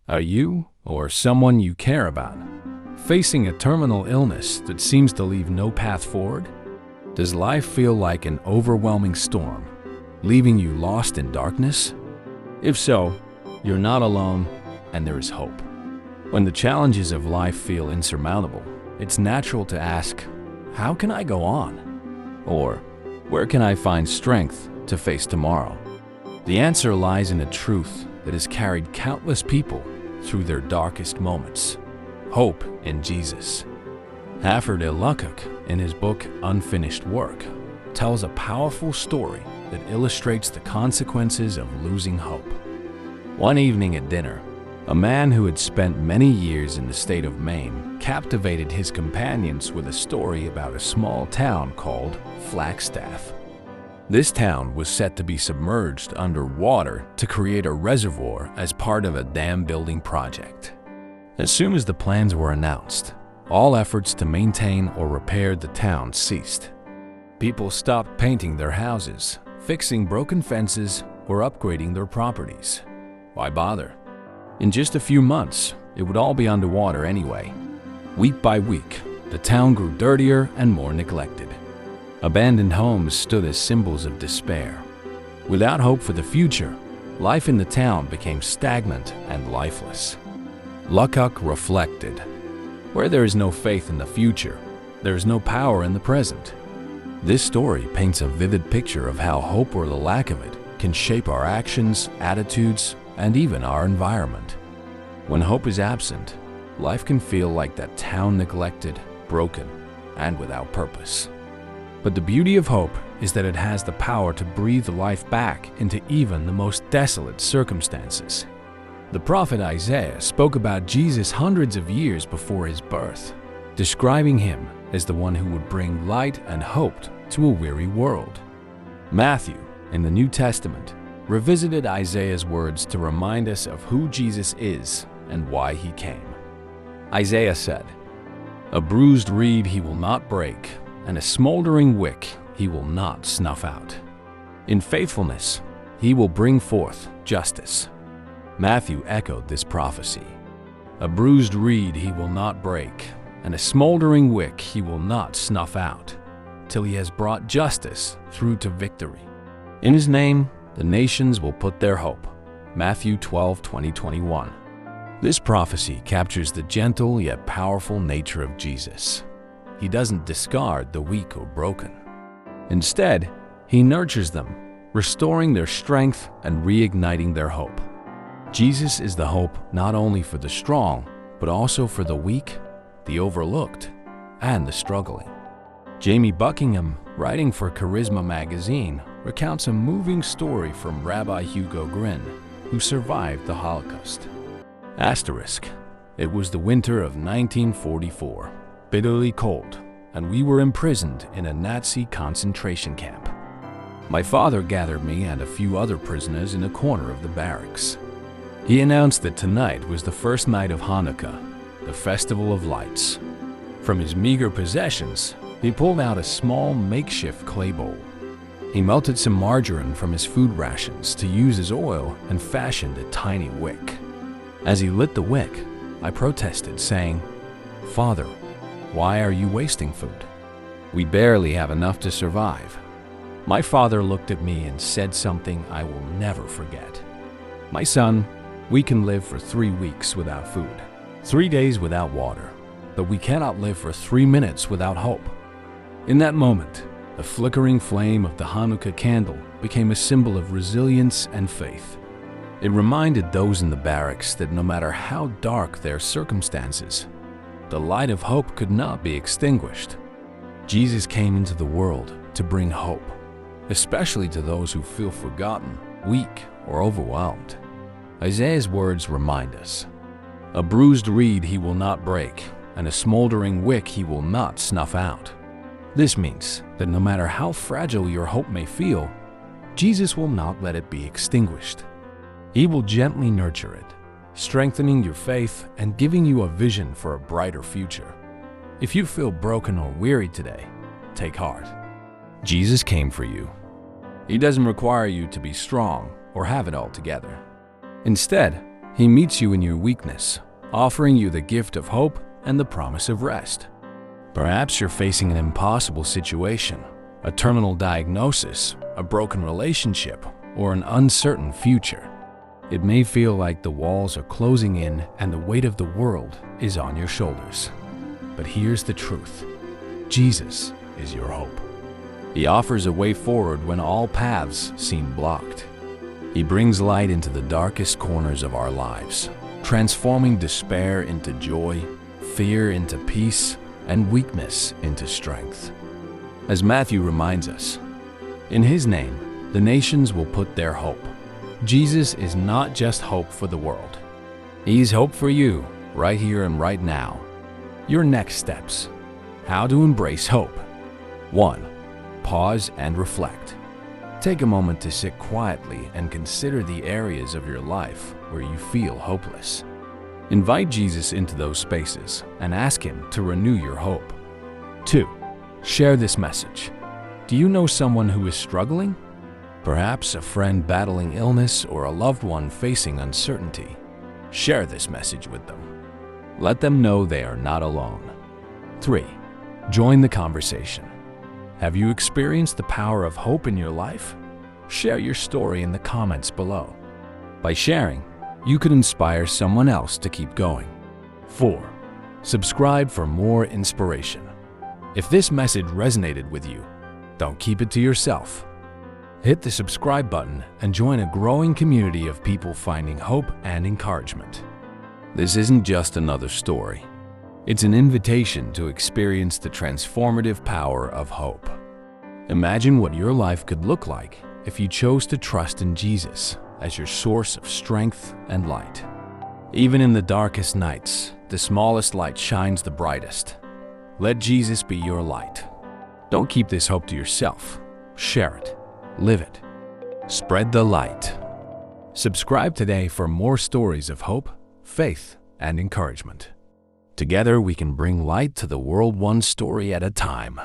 Are you, or someone you care about, facing a terminal illness that seems to leave no path forward? Does life feel like an overwhelming storm, leaving you lost in darkness? If so, you're not alone, and there is hope. When the challenges of life feel insurmountable, it's natural to ask, how can I go on? Or, where can I find strength to face tomorrow? The answer lies in a truth that has carried countless people through their darkest moments: hope in Jesus. Haferd Ilukuk, in his book Unfinished Work, tells a powerful story that illustrates the consequences of losing hope. One evening at dinner, a man who had spent many years in the state of Maine captivated his companions with a story about a small town called Flagstaff. This town was set to be submerged under water to create a reservoir as part of a dam building project. As soon as the plans were announced, all efforts to maintain or repair the town ceased. People stopped painting their houses, fixing broken fences, or upgrading their properties. Why bother? In just a few months, it would all be underwater anyway. Week by week, the town grew dirtier and more neglected. Abandoned homes stood as symbols of despair. Without hope for the future, life in the town became stagnant and lifeless. Ilukuk reflected, where there is no faith in the future, there is no power in the present. This story paints a vivid picture of how hope, or the lack of it, can shape our actions, attitudes, and even our environment. When hope is absent, life can feel like that town, neglected, broken, and without purpose. But the beauty of hope is that it has the power to breathe life back into even the most desolate circumstances. The prophet Isaiah spoke about Jesus hundreds of years before his birth, describing him as the one who would bring light and hope to a weary world. Matthew, in the New Testament, revisited Isaiah's words to remind us of who Jesus is and why he came. Isaiah said, "A bruised reed he will not break, and a smoldering wick he will not snuff out. In faithfulness he will bring forth justice." Matthew echoed this prophecy. A bruised reed he will not break, and a smoldering wick he will not snuff out, till he has brought justice through to victory. In his name the nations will put their hope. Matthew 12:20-21. This prophecy captures the gentle yet powerful nature of Jesus. He doesn't discard the weak or broken. Instead, he nurtures them, restoring their strength and reigniting their hope. Jesus is the hope not only for the strong, but also for the weak, the overlooked, and the struggling. Jamie Buckingham, writing for Charisma magazine, recounts a moving story from Rabbi Hugo Gryn, who survived the Holocaust. Asterisk, it was the winter of 1944. Bitterly cold, and we were imprisoned in a Nazi concentration camp. My father gathered me and a few other prisoners in a corner of the barracks. He announced that tonight was the first night of Hanukkah, the festival of lights. From his meager possessions, he pulled out a small makeshift clay bowl. He melted some margarine from his food rations to use as oil and fashioned a tiny wick. As he lit the wick, I protested, saying, "Father, why are you wasting food? We barely have enough to survive." My father looked at me and said something I will never forget. "My son, we can live for 3 weeks without food, 3 days without water, but we cannot live for 3 minutes without hope." In that moment, the flickering flame of the Hanukkah candle became a symbol of resilience and faith. It reminded those in the barracks that no matter how dark their circumstances, the light of hope could not be extinguished. Jesus came into the world to bring hope, especially to those who feel forgotten, weak, or overwhelmed. Isaiah's words remind us, "A bruised reed he will not break, and a smoldering wick he will not snuff out." This means that no matter how fragile your hope may feel, Jesus will not let it be extinguished. He will gently nurture it, strengthening your faith and giving you a vision for a brighter future. If you feel broken or weary today, take heart. Jesus came for you. He doesn't require you to be strong or have it all together. Instead, He meets you in your weakness, offering you the gift of hope and the promise of rest. Perhaps you're facing an impossible situation, a terminal diagnosis, a broken relationship, or an uncertain future. It may feel like the walls are closing in and the weight of the world is on your shoulders. But here's the truth. Jesus is your hope. He offers a way forward when all paths seem blocked. He brings light into the darkest corners of our lives, transforming despair into joy, fear into peace, and weakness into strength. As Matthew reminds us, in His name, the nations will put their hope. Jesus is not just hope for the world. He's hope for you, right here and right now. Your next steps. How to embrace hope. 1. Pause and reflect. Take a moment to sit quietly and consider the areas of your life where you feel hopeless. Invite Jesus into those spaces and ask Him to renew your hope. 2. Share this message. Do you know someone who is struggling? Perhaps a friend battling illness or a loved one facing uncertainty. Share this message with them. Let them know they are not alone. 3. Join the conversation. Have you experienced the power of hope in your life? Share your story in the comments below. By sharing, you could inspire someone else to keep going. 4. Subscribe for more inspiration. If this message resonated with you, don't keep it to yourself. Hit the subscribe button and join a growing community of people finding hope and encouragement. This isn't just another story. It's an invitation to experience the transformative power of hope. Imagine what your life could look like if you chose to trust in Jesus as your source of strength and light. Even in the darkest nights, the smallest light shines the brightest. Let Jesus be your light. Don't keep this hope to yourself. Share it. Live it. Spread the light. Subscribe today for more stories of hope, faith, and encouragement. Together we can bring light to the world one story at a time.